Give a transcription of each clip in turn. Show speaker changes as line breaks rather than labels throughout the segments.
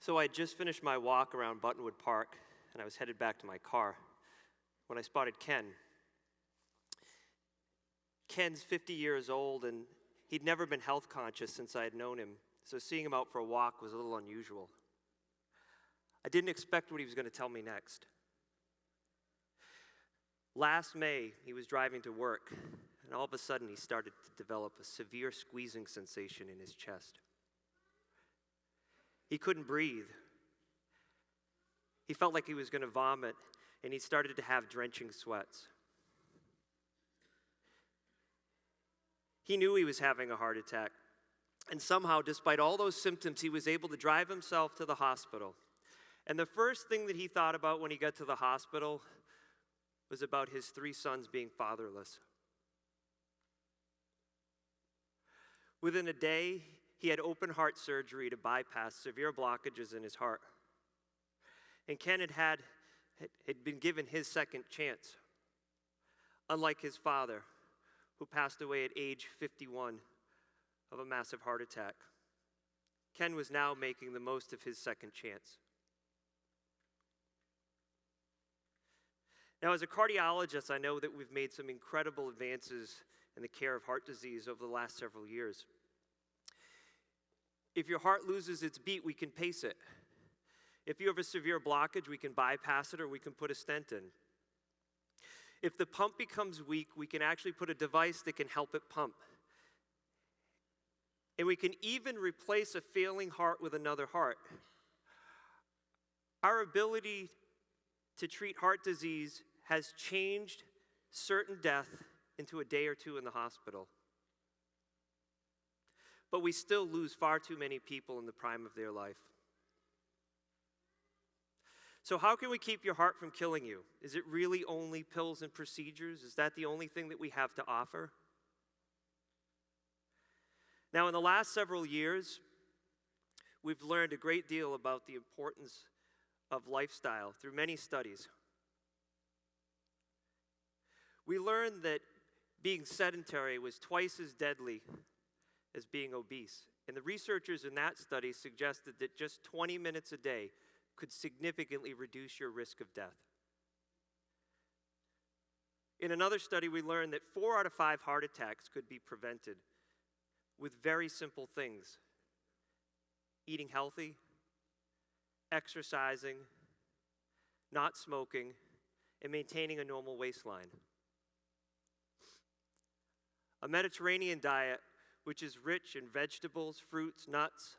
So I had just finished my walk around Buttonwood Park, and I was headed back to my car when I spotted Ken. Ken's 50 years old, and he'd never been health conscious since I had known him, so seeing him out for a walk was a little unusual. I didn't expect what he was going to tell me next. Last May, he was driving to work, and all of a sudden he started to develop a severe squeezing sensation in his chest. He couldn't breathe. He felt like he was going to vomit, and he started to have drenching sweats. He knew he was having a heart attack, and somehow, despite all those symptoms, he was able to drive himself to the hospital. And the first thing that he thought about when he got to the hospital was about his 3 sons being fatherless. Within a day, he had open heart surgery to bypass severe blockages in his heart. And Ken had been given his second chance, unlike his father, who passed away at age 51 of a massive heart attack. Ken was now making the most of his second chance. Now, as a cardiologist, I know that we've made some incredible advances in the care of heart disease over the last several years. If your heart loses its beat, we can pace it. If you have a severe blockage, we can bypass it or we can put a stent in. If the pump becomes weak, we can actually put a device that can help it pump. And we can even replace a failing heart with another heart. Our ability to treat heart disease has changed certain death into a day or 2 in the hospital. But we still lose far too many people in the prime of their life. So how can we keep your heart from killing you? Is it really only pills and procedures? Is that the only thing that we have to offer? Now, in the last several years, we've learned a great deal about the importance of lifestyle through many studies. We learned that being sedentary was twice as deadly as being obese. And the researchers in that study suggested that just 20 minutes a day could significantly reduce your risk of death. In another study, we learned that 4 out of 5 heart attacks could be prevented with very simple things: eating healthy, exercising, not smoking, and maintaining a normal waistline. A Mediterranean diet, which is rich in vegetables, fruits, nuts,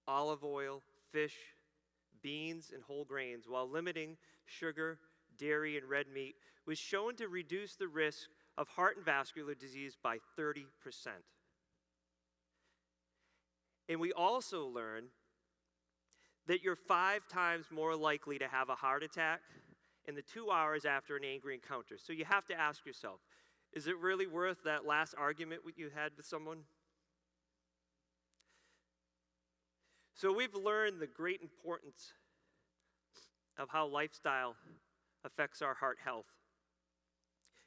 olive oil, fish, beans, and whole grains, while limiting sugar, dairy, and red meat, was shown to reduce the risk of heart and vascular disease by 30%. And we also learned that you're 5 times more likely to have a heart attack in the 2 hours after an angry encounter. So you have to ask yourself, is it really worth that last argument you had with someone? So we've learned the great importance of how lifestyle affects our heart health.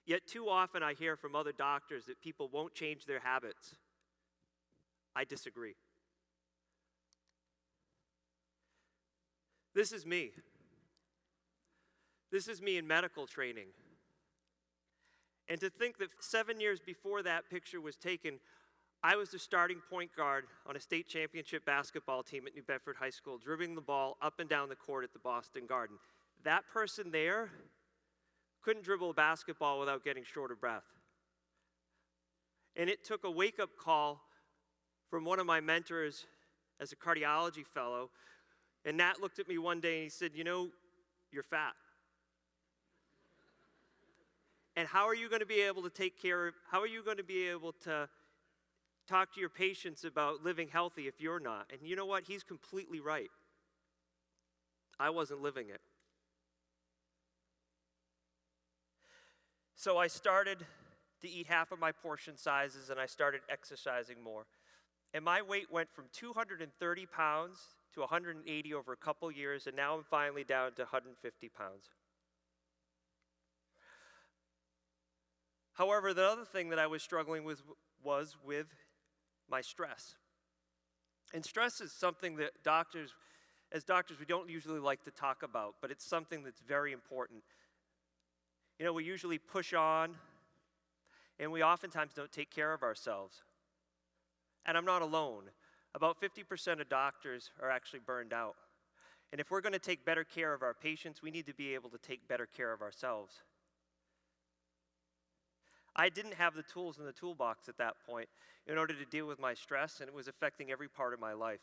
Yet too often I hear from other doctors that people won't change their habits. I disagree. This is me. This is me in medical training. And to think that 7 years before that picture was taken, I was the starting point guard on a state championship basketball team at New Bedford High School, dribbling the ball up and down the court at the Boston Garden. That person there couldn't dribble a basketball without getting short of breath. And it took a wake-up call from one of my mentors as a cardiology fellow. And Nat looked at me one day and he said, "You know, you're fat. And how are you going to be able to how are you going to be able to talk to your patients about living healthy if you're not?" And you know what? He's completely right. I wasn't living it. So I started to eat half of my portion sizes and I started exercising more. And my weight went from 230 pounds to 180 over a couple years, and now I'm finally down to 150 pounds. However, the other thing that I was struggling with was with my stress. And stress is something that doctors as doctors, we don't usually like to talk about, but it's something that's very important. You know, we usually push on, and we oftentimes don't take care of ourselves. And I'm not alone. About 50% of doctors are actually burned out. And if we're going to take better care of our patients, we need to be able to take better care of ourselves. I didn't have the tools in the toolbox at that point in order to deal with my stress, and it was affecting every part of my life.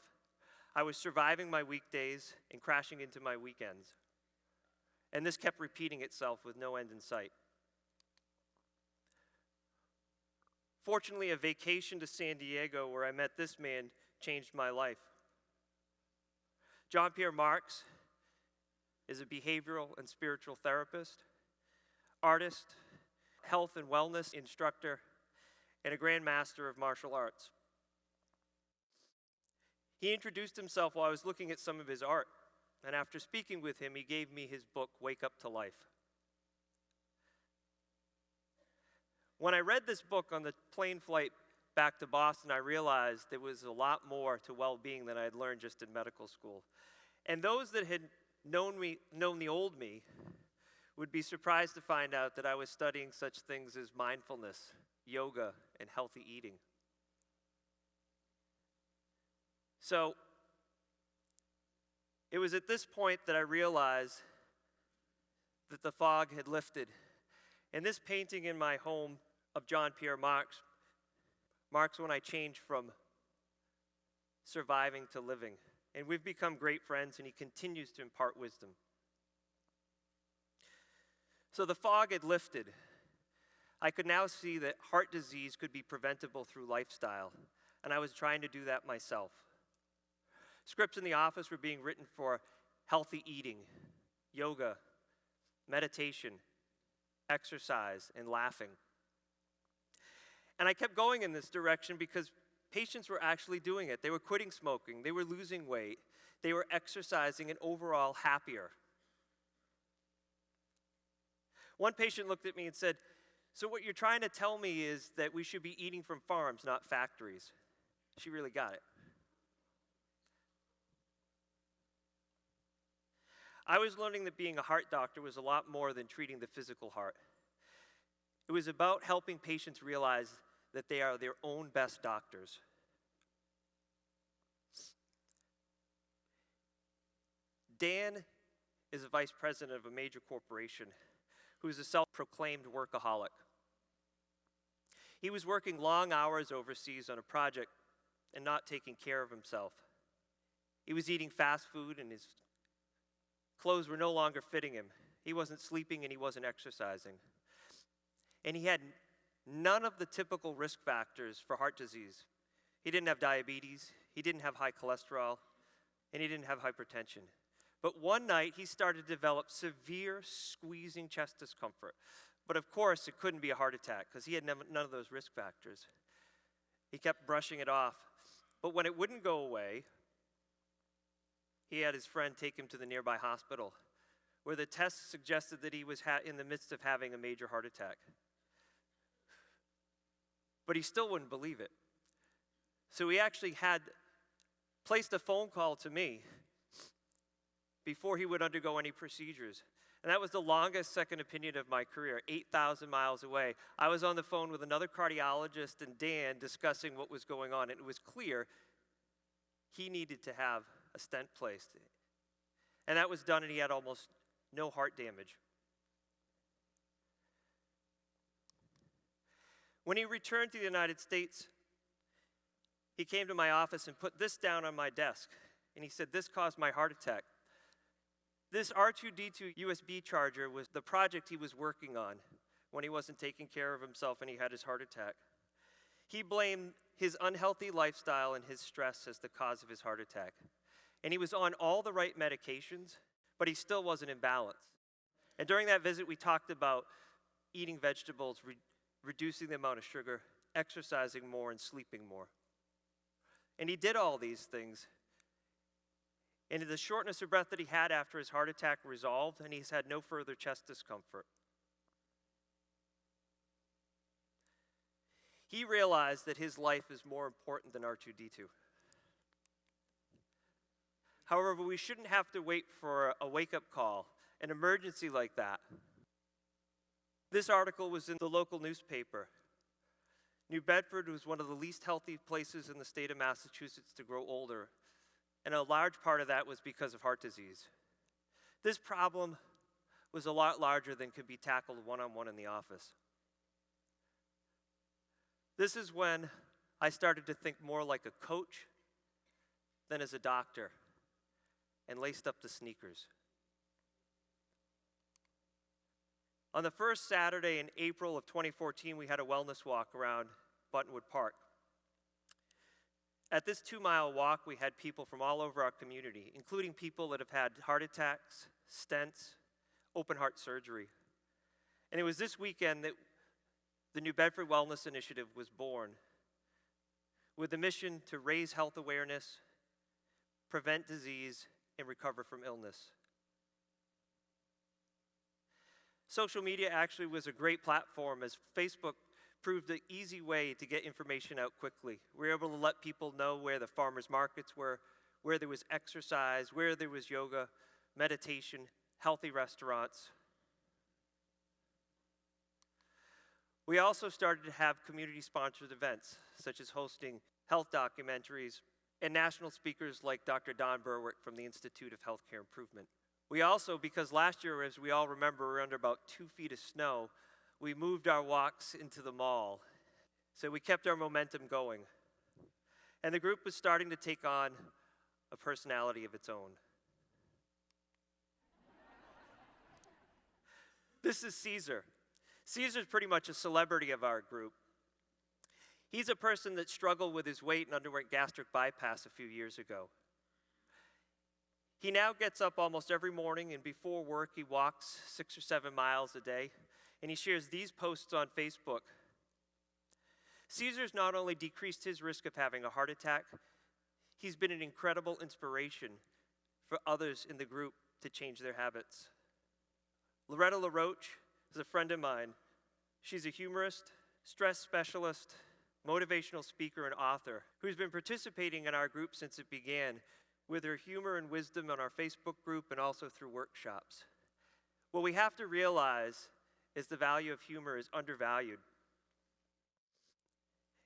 I was surviving my weekdays and crashing into my weekends. And this kept repeating itself with no end in sight. Fortunately, a vacation to San Diego where I met this man changed my life. Jean-Pierre Marx is a behavioral and spiritual therapist, artist, health and wellness instructor, and a grand master of martial arts. He introduced himself while I was looking at some of his art, and after speaking with him, he gave me his book, Wake Up to Life. When I read this book on the plane flight back to Boston, I realized there was a lot more to well-being than I had learned just in medical school. And those that had known the old me, would be surprised to find out that I was studying such things as mindfulness, yoga, and healthy eating. So, it was at this point that I realized that the fog had lifted. And this painting in my home of Jean-Pierre marks when I changed from surviving to living. And we've become great friends, and he continues to impart wisdom. So the fog had lifted. I could now see that heart disease could be preventable through lifestyle, and I was trying to do that myself. Scripts in the office were being written for healthy eating, yoga, meditation, exercise, and laughing. And I kept going in this direction because patients were actually doing it. They were quitting smoking, they were losing weight, they were exercising and overall happier. One patient looked at me and said, "So what you're trying to tell me is that we should be eating from farms, not factories." She really got it. I was learning that being a heart doctor was a lot more than treating the physical heart. It was about helping patients realize that they are their own best doctors. Dan is a vice president of a major corporation who is a self-proclaimed workaholic. He was working long hours overseas on a project and not taking care of himself. He was eating fast food and his clothes were no longer fitting him. He wasn't sleeping and he wasn't exercising. And he had none of the typical risk factors for heart disease. He didn't have diabetes, he didn't have high cholesterol, and he didn't have hypertension. But one night, he started to develop severe squeezing chest discomfort. But of course, it couldn't be a heart attack because he had none of those risk factors. He kept brushing it off. But when it wouldn't go away, he had his friend take him to the nearby hospital, where the tests suggested that he was in the midst of having a major heart attack. But he still wouldn't believe it. So he actually had placed a phone call to me before he would undergo any procedures. And that was the longest second opinion of my career, 8,000 miles away. I was on the phone with another cardiologist and Dan discussing what was going on, and it was clear he needed to have a stent placed. And that was done, and he had almost no heart damage. When he returned to the United States, he came to my office and put this down on my desk, and he said, "This caused my heart attack." This R2D2 USB charger was the project he was working on when he wasn't taking care of himself and he had his heart attack. He blamed his unhealthy lifestyle and his stress as the cause of his heart attack. And he was on all the right medications, but he still wasn't in balance. And during that visit, we talked about eating vegetables, reducing the amount of sugar, exercising more, and sleeping more. And he did all these things. And the shortness of breath that he had after his heart attack resolved, and he's had no further chest discomfort. He realized that his life is more important than R2D2. However, we shouldn't have to wait for a wake-up call, an emergency like that. This article was in the local newspaper. New Bedford was one of the least healthy places in the state of Massachusetts to grow older, and a large part of that was because of heart disease. This problem was a lot larger than could be tackled one-on-one in the office. This is when I started to think more like a coach than as a doctor, and laced up the sneakers. On the first Saturday in April of 2014, we had a wellness walk around Buttonwood Park. At this 2-mile walk, we had people from all over our community, including people that have had heart attacks, stents, open heart surgery. And it was this weekend that the New Bedford Wellness Initiative was born, with the mission to raise health awareness, prevent disease, and recover from illness. Social media actually was a great platform, as Facebook proved an easy way to get information out quickly. We were able to let people know where the farmers markets were, where there was exercise, where there was yoga, meditation, healthy restaurants. We also started to have community-sponsored events, such as hosting health documentaries and national speakers like Dr. Don Berwick from the Institute of Healthcare Improvement. We also, because last year, as we all remember, we were under about 2 feet of snow, we moved our walks into the mall. So we kept our momentum going. And the group was starting to take on a personality of its own. This is Cesar. Cesar's pretty much a celebrity of our group. He's a person that struggled with his weight and underwent gastric bypass a few years ago. He now gets up almost every morning, and before work he walks 6 or 7 miles a day, and he shares these posts on Facebook. Cesar's not only decreased his risk of having a heart attack, he's been an incredible inspiration for others in the group to change their habits. Loretta LaRoche is a friend of mine. She's a humorist, stress specialist, motivational speaker, and author who's been participating in our group since it began, with her humor and wisdom on our Facebook group and also through workshops. What we have to realize is the value of humor is undervalued.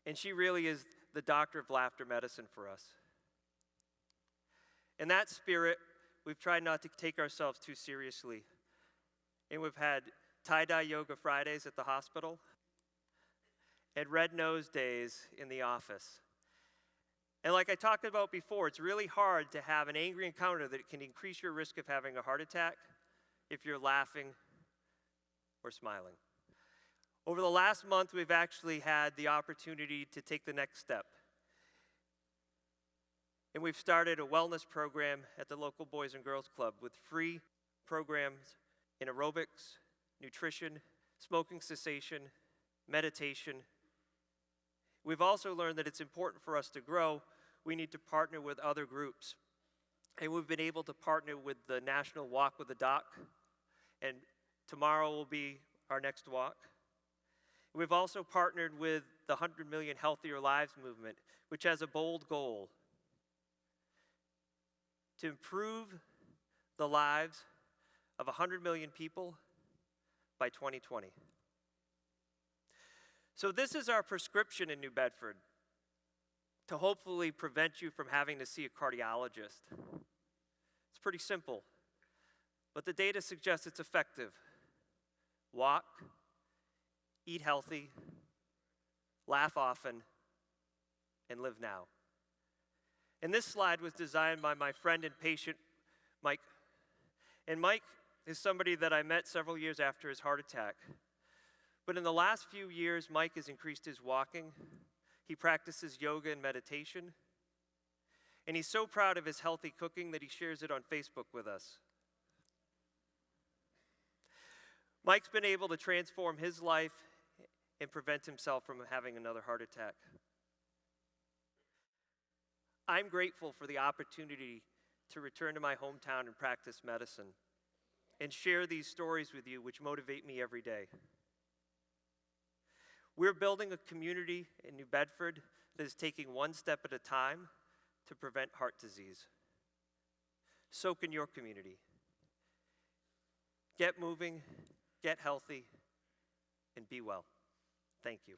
And she really is the doctor of laughter medicine for us. In that spirit, we've tried not to take ourselves too seriously. And we've had tie-dye yoga Fridays at the hospital and red nose days in the office. And like I talked about before, it's really hard to have an angry encounter that can increase your risk of having a heart attack if you're laughing or smiling. Over the last month, we've actually had the opportunity to take the next step. And we've started a wellness program at the local Boys and Girls Club with free programs in aerobics, nutrition, smoking cessation, meditation. We've also learned that it's important for us to grow. We need to partner with other groups. And we've been able to partner with the National Walk with the Doc, and tomorrow will be our next walk. We've also partnered with the 100 Million Healthier Lives movement, which has a bold goal to improve the lives of 100 million people by 2020. So this is our prescription in New Bedford to hopefully prevent you from having to see a cardiologist. It's pretty simple, but the data suggests it's effective. Walk, eat healthy, laugh often, and live now. And this slide was designed by my friend and patient, Mike. And Mike is somebody that I met several years after his heart attack. But in the last few years, Mike has increased his walking. He practices yoga and meditation. And he's so proud of his healthy cooking that he shares it on Facebook with us. Mike's been able to transform his life and prevent himself from having another heart attack. I'm grateful for the opportunity to return to my hometown and practice medicine and share these stories with you, which motivate me every day. We're building a community in New Bedford that is taking one step at a time to prevent heart disease. so can your community. Get moving, get healthy, and be well. Thank you.